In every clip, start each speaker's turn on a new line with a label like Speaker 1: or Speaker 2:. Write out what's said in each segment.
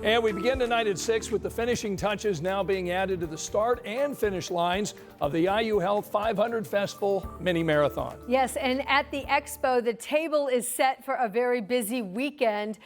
Speaker 1: And we begin tonight at 6 with the finishing touches now being added to the start and finish lines of the IU Health 500 Festival Mini Marathon.
Speaker 2: Yes, and at the expo, the table is set for a very busy weekend.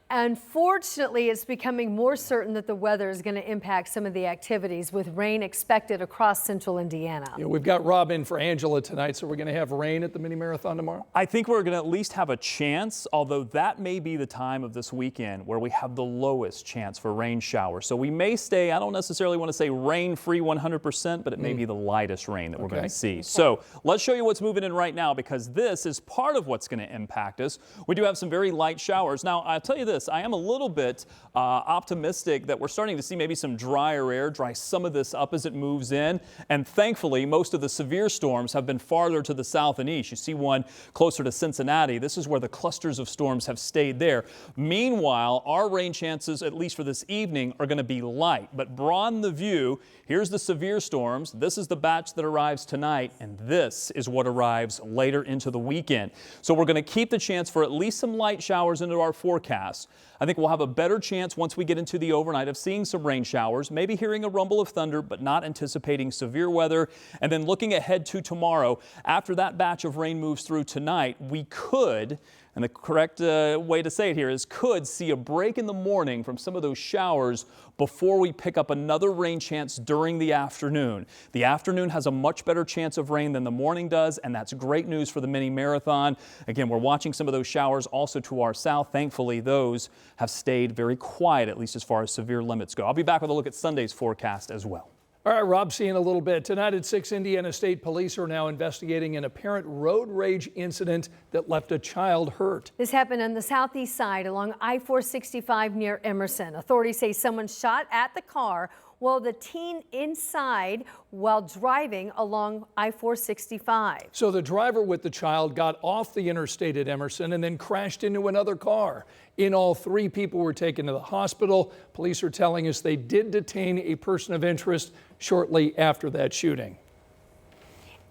Speaker 2: Unfortunately, it's becoming more certain that the weather is going to impact some of the activities, with rain expected across central Indiana.
Speaker 1: Yeah, we've got Rob in for Angela tonight, so we're going to have rain at the Mini Marathon tomorrow?
Speaker 3: I think we're going to at least have a chance, although that may be the time of this weekend where we have the lowest chance for rain showers. So we may stay, I don't necessarily want to say rain-free 100%, but it may be the lightest rain that we're going to see. So let's show you what's moving in right now, because this is part of what's going to impact us. We do have some very light showers. Now, I'll tell you this, I am a little bit optimistic that we're starting to see maybe some drier air dry some of this up as it moves in. And thankfully, most of the severe storms have been farther to the south and east. You see one closer to Cincinnati. This is where the clusters of storms have stayed there. Meanwhile, our rain chances, at least for this evening, are going to be light. But broaden the view. Here's the severe storms. This is the batch that arrives tonight, and this is what arrives later into the weekend. So we're going to keep the chance for at least some light showers into our forecast. I think we'll have a better chance once we get into the overnight of seeing some rain showers, maybe hearing a rumble of thunder, but not anticipating severe weather. And then looking ahead to tomorrow, after that batch of rain moves through tonight, we could, and the correct way to say it here is could see a break in the morning from some of those showers before we pick up another rain chance during the afternoon. The afternoon has a much better chance of rain than the morning does, and that's great news for the mini marathon. Again, we're watching some of those showers also to our south. Thankfully, those have stayed very quiet, at least as far as severe limits go. I'll be back with a look at Sunday's forecast as well.
Speaker 1: All right, Rob, see you in a little bit. Tonight at 6, Indiana State Police are now investigating an apparent road rage incident that left a child hurt.
Speaker 2: This happened on the southeast side along I-465 near Emerson. Authorities say someone shot at the car while the teen inside while driving along I-465.
Speaker 1: So the driver with the child got off the interstate at Emerson and then crashed into another car. In all, 3 people were taken to the hospital. Police are telling us they did detain a person of interest shortly after that shooting.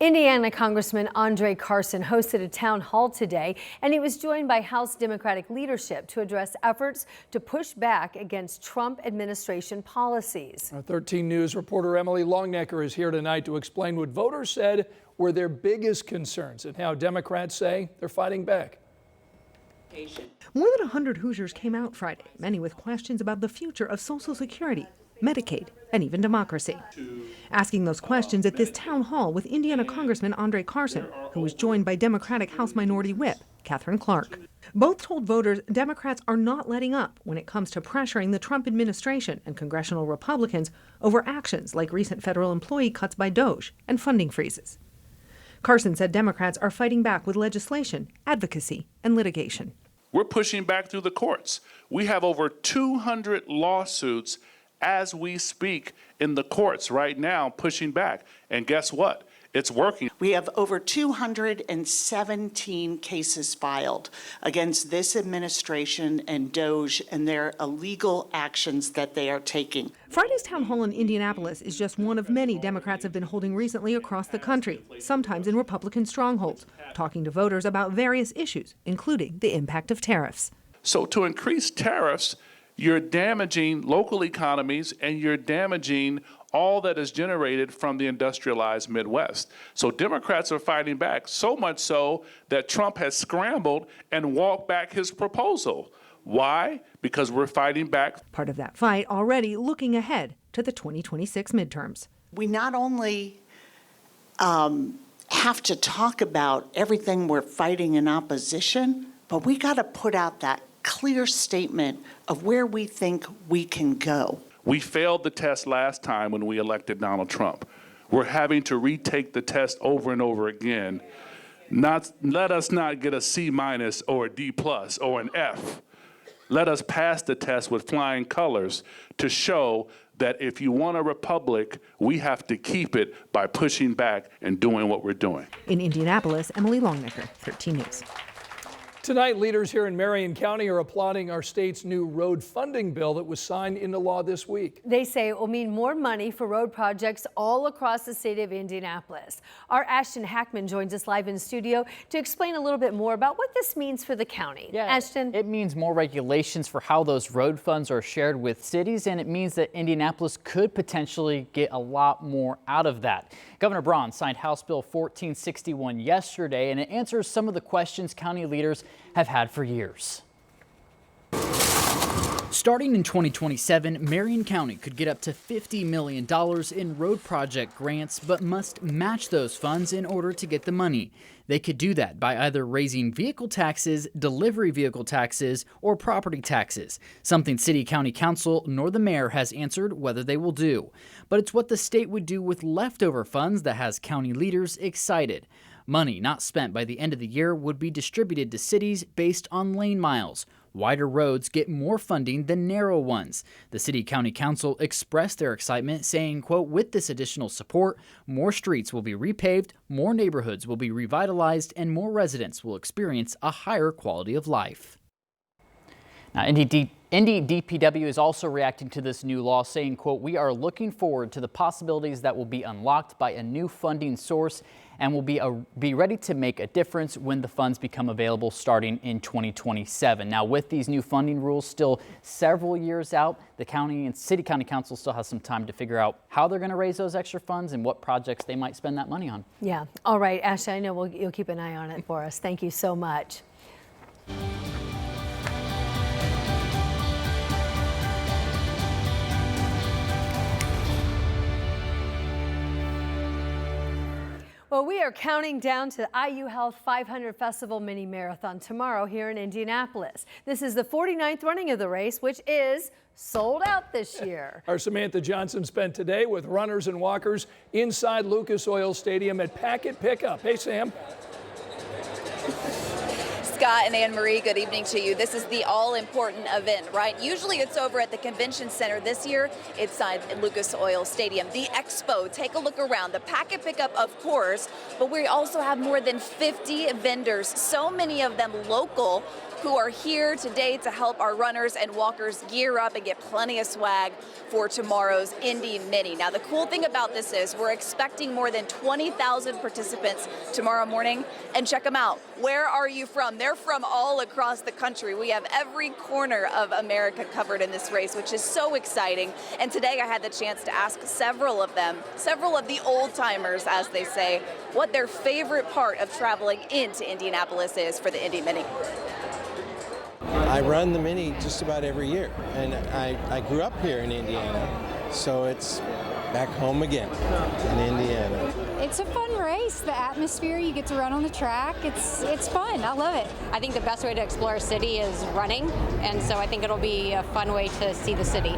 Speaker 2: Indiana Congressman Andre Carson hosted a town hall today, and he was joined by House Democratic leadership to address efforts to push back against Trump administration policies.
Speaker 1: Our 13 News reporter Emily Longnecker is here tonight to explain what voters said were their biggest concerns and how Democrats say they're fighting back.
Speaker 4: More than 100 Hoosiers came out Friday, many with questions about the future of Social Security, Medicaid, and even democracy. Asking those questions at this town hall with Indiana Congressman Andre Carson, who was joined by Democratic House Minority Whip Katherine Clark. Both told voters Democrats are not letting up when it comes to pressuring the Trump administration and congressional Republicans over actions like recent federal employee cuts by DOJ and funding freezes. Carson said Democrats are fighting back with legislation, advocacy, and litigation.
Speaker 5: We're pushing back through the courts. We have over 200 lawsuits as we speak in the courts right now pushing back. And guess what? It's working.
Speaker 6: We have over 217 cases filed against this administration and DOJ and their illegal actions that they are taking.
Speaker 4: Friday's town hall in Indianapolis is just one of many Democrats have been holding recently across the country, sometimes in Republican strongholds, talking to voters about various issues, including the impact of tariffs.
Speaker 5: So to increase tariffs, you're damaging local economies and you're damaging all that is generated from the industrialized Midwest. So Democrats are fighting back, so much so that Trump has scrambled and walked back his proposal. Why? Because we're fighting back.
Speaker 4: Part of that fight already looking ahead to the 2026 midterms.
Speaker 6: We not only have to talk about everything we're fighting in opposition, but we got to put out that clear statement of where we think we can go.
Speaker 5: We failed the test last time when we elected Donald Trump. We're having to retake the test over and over again. Let us not get a C- or a D+ or an F. Let us pass the test with flying colors to show that if you want a republic, we have to keep it by pushing back and doing what we're doing.
Speaker 4: In Indianapolis, Emily Longnecker, 13 News.
Speaker 1: Tonight, leaders here in Marion County are applauding our state's new road funding bill that was signed into law this week.
Speaker 2: They say it will mean more money for road projects all across the state of Indianapolis. Our Ashton Hackman joins us live in studio to explain a little bit more about what this means for the county.
Speaker 7: Yeah,
Speaker 2: Ashton?
Speaker 7: It means more regulations for how those road funds are shared with cities, and it means that Indianapolis could potentially get a lot more out of that. Governor Braun signed House Bill 1461 yesterday, and it answers some of the questions county leaders have had for years. Starting in 2027, Marion County could get up to $50 million in road project grants, but must match those funds in order to get the money. They could do that by either raising vehicle taxes, delivery vehicle taxes, or property taxes, something City County Council nor the mayor has answered whether they will do. But it's what the state would do with leftover funds that has county leaders excited. Money not spent by the end of the year would be distributed to cities based on lane miles. Wider roads get more funding than narrow ones. The City County Council expressed their excitement, saying, quote, with this additional support, more streets will be repaved, more neighborhoods will be revitalized, and more residents will experience a higher quality of life. Now, Indy DPW is also reacting to this new law, saying, quote, we are looking forward to the possibilities that will be unlocked by a new funding source and will be ready to make a difference when the funds become available starting in 2027. Now, with these new funding rules still several years out, the county and City County Council still has some time to figure out how they're going to raise those extra funds and what projects they might spend that money on.
Speaker 2: Yeah. All right, Ashton, I know you'll keep an eye on it for us. Thank you so much. Well, we are counting down to the IU Health 500 Festival Mini Marathon tomorrow here in Indianapolis. This is the 49th running of the race, which is sold out this year.
Speaker 1: Our Samantha Johnson spent today with runners and walkers inside Lucas Oil Stadium at Packet Pickup. Hey, Sam.
Speaker 8: Scott and Anne Marie, good evening to you. This is the all-important event, right? Usually it's over at the Convention Center. This year, it's at Lucas Oil Stadium. The Expo, take a look around. The Packet Pickup, of course, but we also have more than 50 vendors, so many of them local, who are here today to help our runners and walkers gear up and get plenty of swag for tomorrow's Indy Mini. Now, the cool thing about this is we're expecting more than 20,000 participants tomorrow morning. And check them out. Where are you from? They're from all across the country. We have every corner of America covered in this race, which is so exciting. And today I had the chance to ask several of them, several of the old timers, as they say, what their favorite part of traveling into Indianapolis is for the Indy Mini.
Speaker 9: I run the Mini just about every year, and I grew up here in Indiana, so it's back home again in Indiana.
Speaker 10: It's a fun race. The atmosphere, you get to run on the track. It's fun. I love it.
Speaker 11: I think the best way to explore a city is running, and so I think it'll be a fun way to see the city.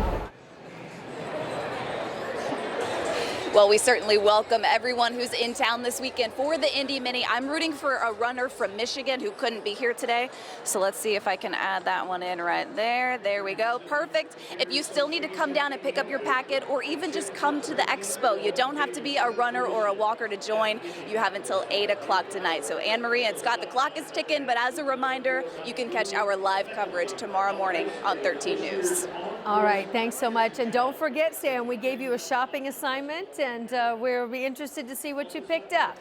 Speaker 8: Well, we certainly welcome everyone who's in town this weekend for the Indy Mini. I'm rooting for a runner from Michigan who couldn't be here today. So let's see if I can add that one in right there. There we go. Perfect. If you still need to come down and pick up your packet or even just come to the expo, you don't have to be a runner or a walker to join. You have until 8 o'clock tonight. So Anne Marie and Scott, the clock is ticking, but as a reminder, you can catch our live coverage tomorrow morning on 13 News.
Speaker 2: All right, thanks so much. And don't forget, Sam, we gave you a shopping assignment, and we'll be interested to see what you picked up.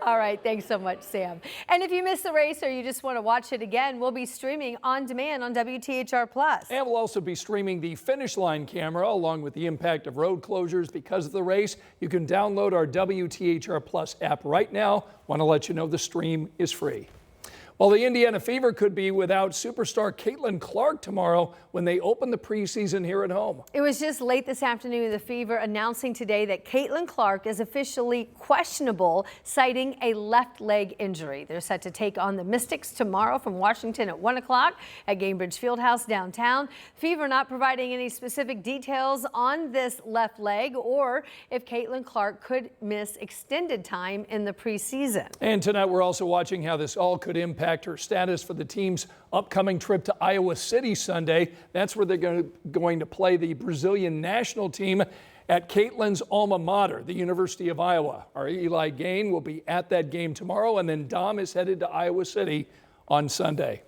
Speaker 2: All right, thanks so much, Sam. And if you missed the race or you just want to watch it again, we'll be streaming on demand on WTHR+.
Speaker 1: And we'll also be streaming the finish line camera along with the impact of road closures because of the race. You can download our WTHR+ app right now. Want to let you know the stream is free. Well, the Indiana Fever could be without superstar Caitlin Clark tomorrow when they open the preseason here at home.
Speaker 2: It was just late this afternoon, the Fever announcing today that Caitlin Clark is officially questionable, citing a left leg injury. They're set to take on the Mystics tomorrow from Washington at 1 o'clock at Gainbridge Fieldhouse downtown. Fever not providing any specific details on this left leg or if Caitlin Clark could miss extended time in the preseason.
Speaker 1: And tonight we're also watching how this all could impact impact her status for the team's upcoming trip to Iowa City Sunday. That's where they're going to play the Brazilian national team at Caitlin's alma mater, the University of Iowa. Our Eli Gain will be at that game tomorrow, and then Dom is headed to Iowa City on Sunday.